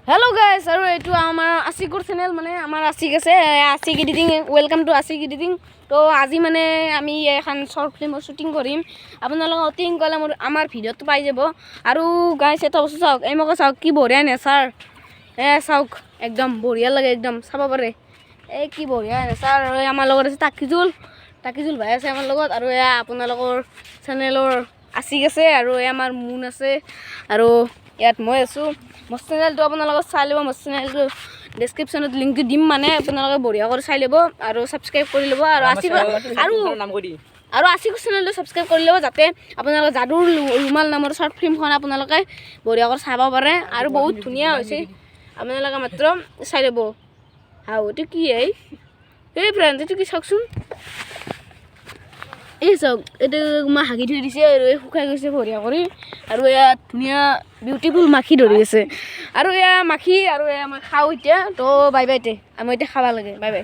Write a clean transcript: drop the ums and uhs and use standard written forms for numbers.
Hello guys, আৰু এইটো আমাৰ আশিকৰ চেনেল মানে আমাৰ আশিক আছে Ashik editing welcome to Ashik editing তো আজি মানে আমি এখন শর্ট ফিল্মৰ শুটিং কৰিম আপোনালোক অতি সোনকালে আমাৰ ভিডিঅ'টো পাই যাব আৰু গাইস এটা বস্তু চাওক এই মক চাওক কি বঢ়িয়া নেচাৰ চাওক একদম বঢ়িয়া লাগে একদম চাব পাৰে এই কি বঢ়িয়া নেচাৰ আমাৰ লগত আছে তাকিজুল ভাই আছে আমাৰ লগত আৰু আপোনালোকৰ চেনেলৰ আশিক আছে আৰু আমাৰ মুন আছে আৰু ইয়াত মই আছো মোৰ চেনেলটো আপোনালোকে চাই ল'ব মোৰ চেনেলটো ডেছক্ৰিপশ্যনত লিংকটো দিম মানে আপোনালোকে বঢ়িয়া কৰি চাই ল'ব আৰু ছাবস্ক্ৰাইব কৰি ল'ব আৰু আশিকৰ চেনেলটো ছাবস্ক্ৰাইব কৰি ল'ব যাতে আপোনালোকে যাদুৰ ৰুমাল নামৰ শৰ্ট ফিল্মখন আপোনালোকে বঢ়িয়া কৰি চাব পাৰে আৰু বহুত ধুনীয়া হৈছে আপোনালোকে মাত্ৰ চাই ল'ব হাও এইটো কি এই ফ্ৰেণ্ড এইটো কি চাওকচোন এই চাওক এইটো মই হাগি থৈ দিছে আৰু শুকাই গৈছে বঢ়িয়া কৰি আৰু ইয়াত ধুনীয়া বিউটিফুল মাখি ধৰি আছে আৰু মাখি আৰু মই খাওঁ এতিয়া তো বাই বাই মই এতিয়া খাব লাগে বাই বাই